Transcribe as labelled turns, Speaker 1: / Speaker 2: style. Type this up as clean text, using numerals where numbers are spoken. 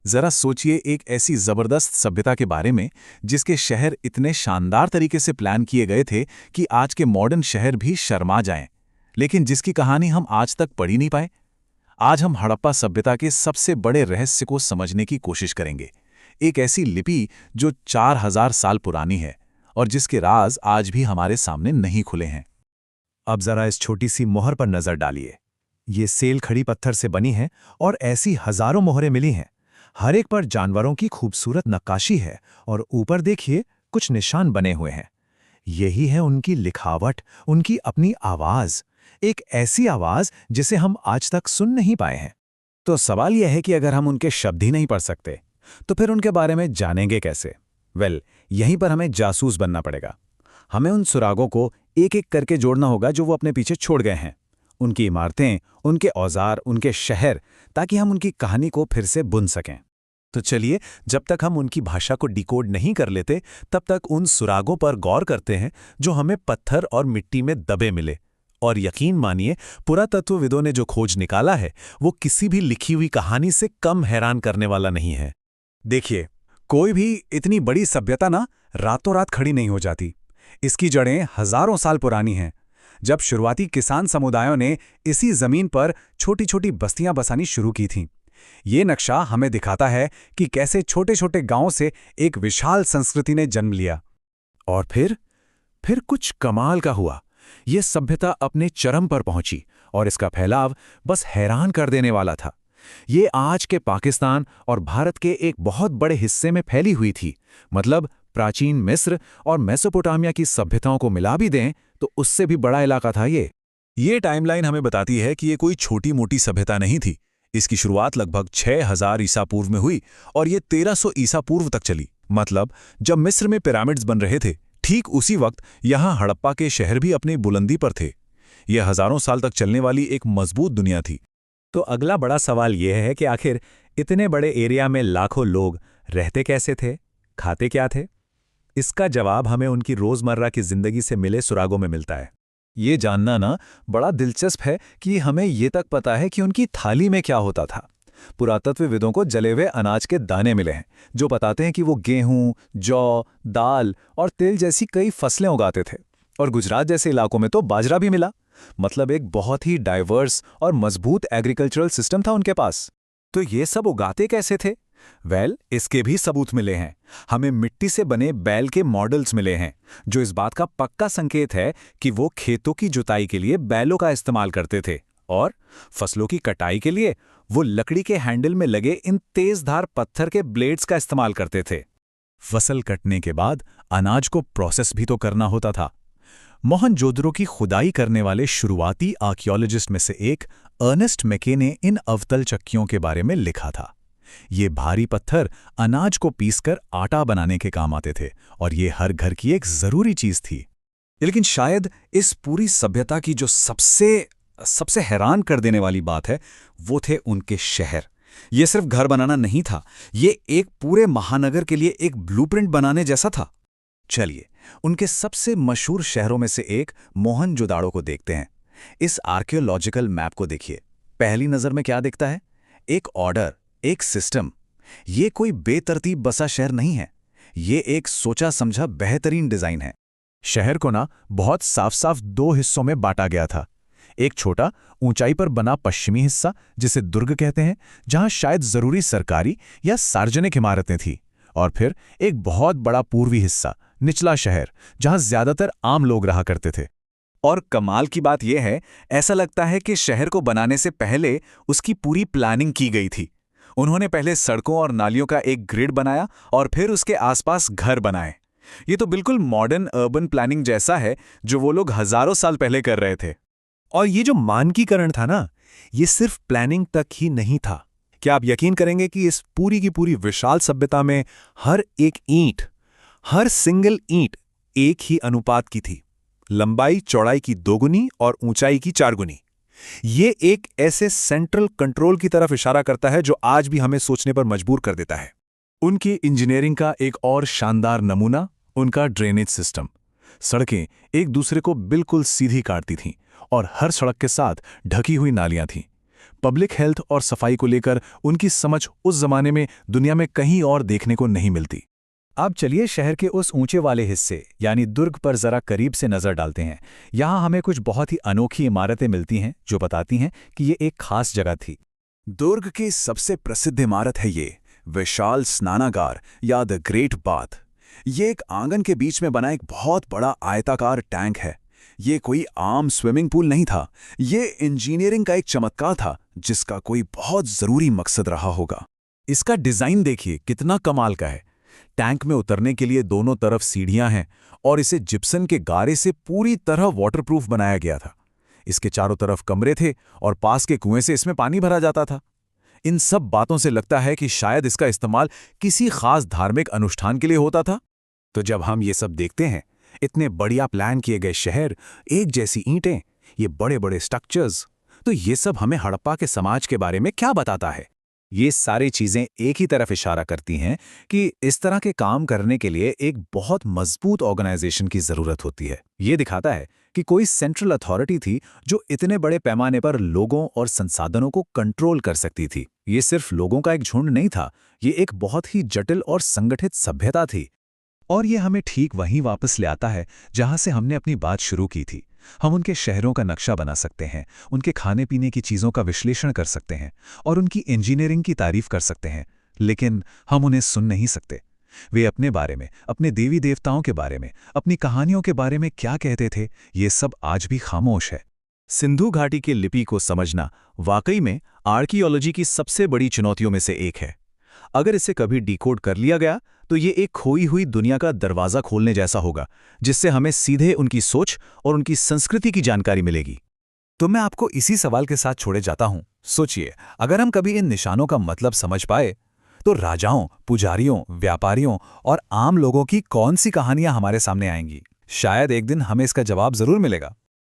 Speaker 1: जरा सोचिए एक ऐसी जबरदस्त सभ्यता के बारे में जिसके शहर इतने शानदार तरीके से प्लान किए गए थे कि आज के मॉडर्न शहर भी शर्मा जाएं, लेकिन जिसकी कहानी हम आज तक पढ़ ही नहीं पाए। आज हम हड़प्पा सभ्यता के सबसे बड़े रहस्य को समझने की कोशिश करेंगे। एक ऐसी लिपि जो 4000 साल पुरानी है और जिसके राज आज भी हमारे सामने नहीं खुले हैं।
Speaker 2: अब जरा इस छोटी सी मोहर पर नजर डालिए। ये सेल खड़ी पत्थर से बनी है और ऐसी हजारों मोहरें मिली हैं। हर एक पर जानवरों की खूबसूरत नक्काशी है और ऊपर देखिए कुछ निशान बने हुए हैं। यही है उनकी लिखावट, उनकी अपनी आवाज, एक ऐसी आवाज जिसे हम आज तक सुन नहीं पाए हैं।
Speaker 1: तो सवाल यह है कि अगर हम उनके शब्द ही नहीं पढ़ सकते तो फिर उनके बारे में जानेंगे कैसे? यहीं पर हमें जासूस बनना पड़ेगा। हमें उन सुरागों को एक एक करके जोड़ना होगा जो वो अपने पीछे छोड़ गए हैं। उनकी इमारतें, उनके औजार, उनके शहर, ताकि हम उनकी कहानी को फिर से बुन सकें।
Speaker 2: तो चलिए, जब तक हम उनकी भाषा को डिकोड नहीं कर लेते तब तक उन सुरागों पर गौर करते हैं जो हमें पत्थर और मिट्टी में दबे मिले। और यकीन मानिए, पुरातत्वविदों ने जो खोज निकाला है वो किसी भी लिखी हुई कहानी से कम हैरान करने वाला नहीं है।
Speaker 1: देखिए, कोई भी इतनी बड़ी सभ्यता ना रातों रात खड़ी नहीं हो जाती। इसकी जड़ें हजारों साल पुरानी हैं। जब शुरुआती किसान समुदायों ने इसी जमीन पर छोटी छोटी बस्तियां बसानी शुरू की थीं। ये नक्शा हमें दिखाता है कि कैसे छोटे छोटे गांवों से एक विशाल संस्कृति ने जन्म लिया।
Speaker 2: और फिर कुछ कमाल का हुआ। ये सभ्यता अपने चरम पर पहुंची और इसका फैलाव बस हैरान कर देने वाला था। ये आज के पाकिस्तान और भारत के एक बहुत बड़े हिस्से में फैली हुई थी। मतलब प्राचीन मिस्र और मेसोपोटामिया की सभ्यताओं को मिला भी दें तो उससे भी बड़ा इलाका था ये टाइमलाइन हमें बताती है कि ये कोई छोटी मोटी सभ्यता नहीं थी। इसकी शुरुआत लगभग 6000 ईसा पूर्व में हुई और ये 1300 ईसा पूर्व तक चली। मतलब जब मिस्र में पिरामिड्स बन रहे थे, ठीक उसी वक्त यहाँ हड़प्पा के शहर भी अपनी बुलंदी पर थे। यह हजारों साल तक चलने वाली एक मजबूत दुनिया थी।
Speaker 3: तो अगला बड़ा सवाल यह है कि आखिर इतने बड़े एरिया में लाखों लोग रहते कैसे थे, खाते क्या थे? इसका जवाब हमें उनकी रोजमर्रा की जिंदगी से मिले सुरागों में मिलता है।
Speaker 2: ये जानना ना बड़ा दिलचस्प है कि हमें ये तक पता है कि उनकी थाली में क्या होता था। पुरातत्वविदों को जले हुए अनाज के दाने मिले हैं जो बताते हैं कि वो गेहूं, जौ, दाल और तिल जैसी कई फसलें उगाते थे। और गुजरात जैसे इलाकों में तो बाजरा भी मिला। मतलब एक बहुत ही डाइवर्स और मजबूत एग्रीकल्चरल सिस्टम था उनके पास। तो ये सब उगाते कैसे थे? इसके भी सबूत मिले हैं। हमें मिट्टी से बने बैल के मॉडल्स मिले हैं जो इस बात का पक्का संकेत है कि वो खेतों की जुताई के लिए बैलों का इस्तेमाल करते थे और फसलों की कटाई के लिए वो लकड़ी के हैंडल में लगे इन तेजधार पत्थर के ब्लेड्स का इस्तेमाल करते थे।
Speaker 1: फसल कटने के बाद अनाज को प्रोसेस भी तो करना होता था। मोहनजोदड़ो की खुदाई करने वाले शुरुआती आर्कियोलॉजिस्ट में से एक अर्नेस्ट मैके ने इन अवतल चक्कियों के बारे में लिखा था। ये भारी पत्थर अनाज को पीसकर आटा बनाने के काम आते थे और ये हर घर की एक जरूरी चीज थी।
Speaker 2: लेकिन शायद इस पूरी सभ्यता की जो सबसे हैरान कर देने वाली बात है वो थे उनके शहर। ये सिर्फ घर बनाना नहीं था, ये एक पूरे महानगर के लिए एक ब्लूप्रिंट बनाने जैसा था। चलिए, उनके सबसे मशहूर शहरों में से एक मोहनजोदाड़ो को देखते हैं। इस आर्कियोलॉजिकल मैप को देखिए। पहली नजर में क्या दिखता है? एक ऑर्डर, एक सिस्टम। ये कोई बेतरतीब बसा शहर नहीं है, ये एक सोचा समझा बेहतरीन डिजाइन है।
Speaker 1: शहर को ना बहुत साफ साफ दो हिस्सों में बांटा गया था। एक छोटा ऊंचाई पर बना पश्चिमी हिस्सा जिसे दुर्ग कहते हैं, जहां शायद जरूरी सरकारी या सार्वजनिक इमारतें थीं, और फिर एक बहुत बड़ा पूर्वी हिस्सा, निचला शहर, जहां ज्यादातर आम लोग रहा करते थे।
Speaker 2: और कमाल की बात यह है, ऐसा लगता है कि शहर को बनाने से पहले उसकी पूरी प्लानिंग की गई थी। उन्होंने पहले सड़कों और नालियों का एक ग्रिड बनाया और फिर उसके आसपास घर बनाए। ये तो बिल्कुल मॉडर्न अर्बन प्लानिंग जैसा है जो वो लोग हजारों साल पहले कर रहे थे।
Speaker 3: और ये जो मानकीकरण था ना, ये सिर्फ प्लानिंग तक ही नहीं था। क्या आप यकीन करेंगे कि इस पूरी की पूरी विशाल सभ्यता में हर एक ईंट, हर सिंगल ईंट एक ही अनुपात की थी। लंबाई चौड़ाई की 2 गुनी और ऊंचाई की 4 गुनी। ये एक ऐसे सेंट्रल कंट्रोल की तरफ इशारा करता है जो आज भी हमें सोचने पर मजबूर कर देता है।
Speaker 1: उनकी इंजीनियरिंग का एक और शानदार नमूना उनका ड्रेनेज सिस्टम। सड़कें एक दूसरे को बिल्कुल सीधी काटती थीं और हर सड़क के साथ ढकी हुई नालियां थीं। पब्लिक हेल्थ और सफाई को लेकर उनकी समझ उस जमाने में दुनिया में कहीं और देखने को नहीं मिलती।
Speaker 2: अब चलिए शहर के उस ऊंचे वाले हिस्से यानी दुर्ग पर जरा करीब से नजर डालते हैं। यहाँ हमें कुछ बहुत ही अनोखी इमारतें मिलती हैं जो बताती हैं कि ये एक खास जगह थी।
Speaker 1: दुर्ग की सबसे प्रसिद्ध इमारत है ये विशाल स्नानागार या द ग्रेट बाथ। ये एक आंगन के बीच में बना एक बहुत बड़ा आयताकार टैंक है। ये कोई आम स्विमिंग पूल नहीं था, ये इंजीनियरिंग का एक चमत्कार था जिसका कोई बहुत जरूरी मकसद रहा होगा। इसका डिजाइन देखिए कितना कमाल का है। टैंक में उतरने के लिए दोनों तरफ सीढ़ियां हैं और इसे जिप्सन के गारे से पूरी तरह वाटरप्रूफ बनाया गया था। इसके चारों तरफ कमरे थे और पास के कुएं से इसमें पानी भरा जाता था। इन सब बातों से लगता है कि शायद इसका इस्तेमाल किसी खास धार्मिक अनुष्ठान के लिए होता था।
Speaker 3: तो जब हम ये सब देखते हैं, इतने बढ़िया प्लान किए गए शहर, एक जैसी ईंटें, ये बड़े बड़े स्ट्रक्चर्स, तो ये सब हमें हड़प्पा के समाज के बारे में क्या बताता है?
Speaker 2: ये सारी चीजें एक ही तरफ इशारा करती हैं कि इस तरह के काम करने के लिए एक बहुत मजबूत ऑर्गेनाइजेशन की जरूरत होती है। ये दिखाता है कि कोई सेंट्रल अथॉरिटी थी जो इतने बड़े पैमाने पर लोगों और संसाधनों को कंट्रोल कर सकती थी। ये सिर्फ लोगों का एक झुंड नहीं था, ये एक बहुत ही जटिल और संगठित सभ्यता थी। और ये हमें ठीक वहीं वापस ले आता है जहां से हमने अपनी बात शुरू की थी। हम उनके शहरों का नक्शा बना सकते हैं, उनके खाने पीने की चीज़ों का विश्लेषण कर सकते हैं और उनकी इंजीनियरिंग की तारीफ कर सकते हैं, लेकिन हम उन्हें सुन नहीं सकते। वे अपने बारे में, अपने देवी देवताओं के बारे में, अपनी कहानियों के बारे में क्या कहते थे, ये सब आज भी खामोश है।
Speaker 1: सिंधु घाटी की लिपि को समझना वाकई में आर्कियोलॉजी की सबसे बड़ी चुनौतियों में से एक है। अगर इसे कभी डिकोड कर लिया गया तो ये एक खोई हुई दुनिया का दरवाज़ा खोलने जैसा होगा, जिससे हमें सीधे उनकी सोच और उनकी संस्कृति की जानकारी मिलेगी।
Speaker 2: तो मैं आपको इसी सवाल के साथ छोड़े जाता हूं। सोचिए, अगर हम कभी इन निशानों का मतलब समझ पाए तो राजाओं, पुजारियों, व्यापारियों और आम लोगों की कौन सी कहानियां हमारे सामने आएंगी? शायद एक दिन हमें इसका जवाब जरूर मिलेगा।